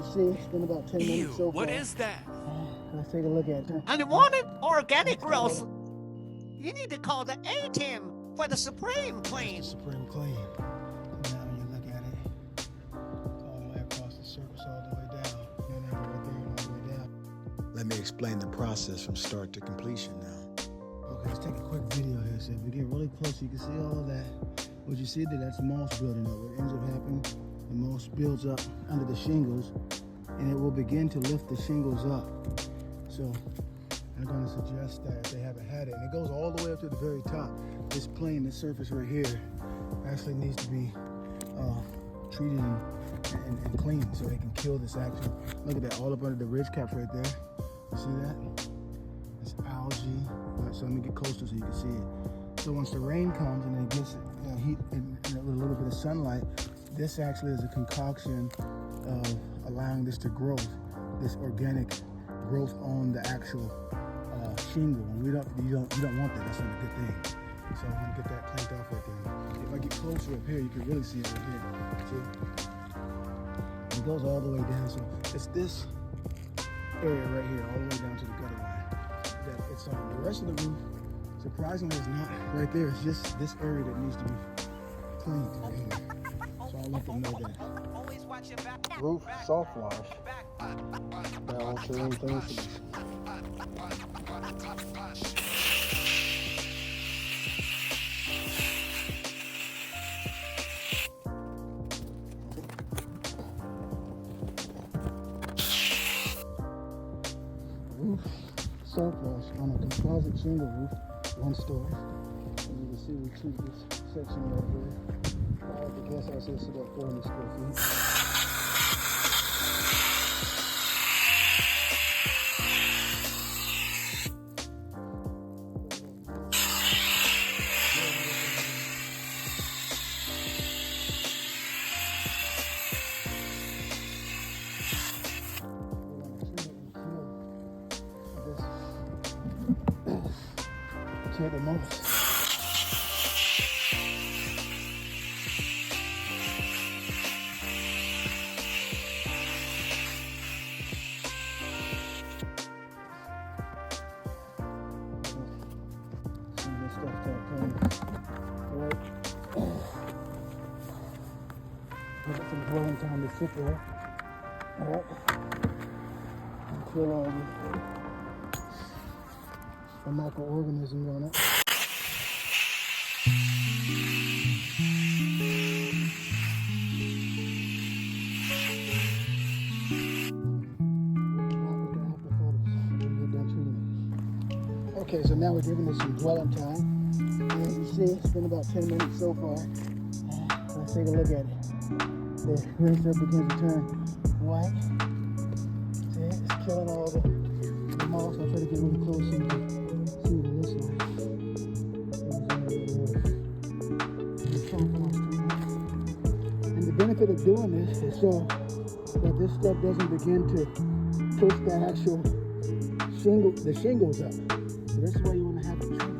you see, it's been about 10 minutes so far. What is that? Let's take a look at it. Unwanted organic growth. You need to call the A-Team for the Supreme Clean. Supreme Clean. So now when you look at it, it's all the way across the surface, all the way down. And then right there, all the way down. Let me explain the process from start to completion now. Okay, let's take a quick video here. So if we get really close, you can see all of that. What you see there, that's moss building up. What ends up happening, the moss builds up under the shingles, and it will begin to lift the shingles up. So I'm going to suggest that if they haven't had it, and it goes all the way up to the very top. This plane, this surface right here, actually needs to be treated and cleaned so they can kill this action. Look at that, all up under the ridge caps right there. You see that? It's algae. Right, so let me get closer so you can see it. So once the rain comes and it gets heat and a little bit of sunlight, this actually is a concoction of allowing this to grow, this organic growth on the actual shingle. And you don't want that. That's not a good thing. So I'm gonna get that planked off right there. If I get closer up here, you can really see it right here. See? It goes all the way down. So it's this area right here, all the way down to the gutter line that it's on. The rest of the roof, surprisingly, is not right there. It's just this area that needs to be cleaned right here. So I'll let them know that. Roof soft wash. Down to anything. Roof soft wash on a composite shingle roof, 1 story. As you can see, we treat this section right here. The guest house is about 400 square feet. Kill the most. Give it some growing time to sit there. Alright. Until the microorganisms on it. Okay, so now we're giving this some dwelling time. As you see, it's been about 10 minutes so far. Let's take a look at it. The green stuff begins to turn white. See, it's killing all the moss. I'll try to get really close so you can see it this way. And the benefit of doing this is so that this stuff doesn't begin to push the actual the shingles up. So this is why you want to have it treated.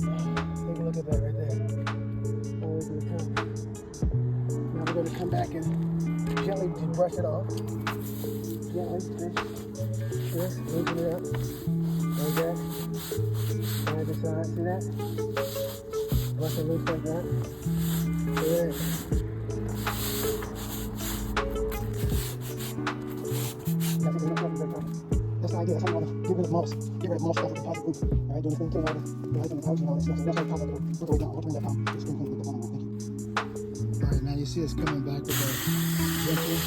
Take a look at that right there. Always in the top. Now we're going to come back and gently brush it off. Gently, this, loosen it up. Like that. Side to side, see that? Brush it loose like that. There. That's the idea. That's how you want to get rid of moss. Get rid of moss stuff with the positive roof. Alright, doing the thing, killing all the light and the couch and all that stuff. So that's how you pop it all the way down. I'll turn that down. Just clean with the bottom one. Thank you. Alright, now you see it's coming back with a gentle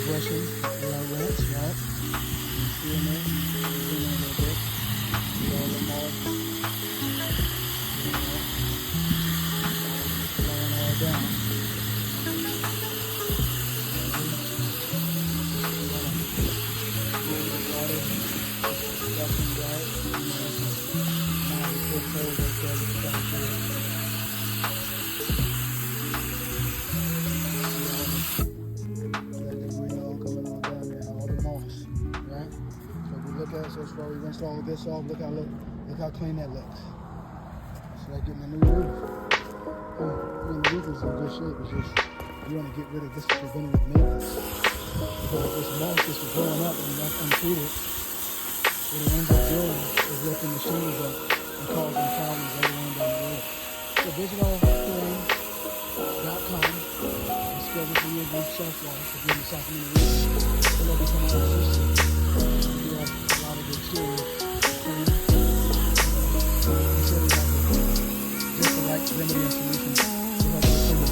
brushing with our wets, right? You see in there? See in there a little bit. See all the moss. Blowing all down. So as far as we rinsed all of this off, look how clean that looks. So I get my new roof. The roof is in good shape. It's just You want to get rid of this preventative maintenance. Because this moss is growing up and that's untreated, what it ends up doing is lifting the shingles up and causing problems later on down the road. So visit our terrain.com and schedule for your brief shelf life to be in the Sacramento region. We'll let you come out and assist you. We have a lot of good tools. Consider that just the right remedy and solution to help you improve.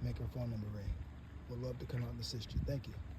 Make her phone number ring. We'll love to come out and assist you. Thank you.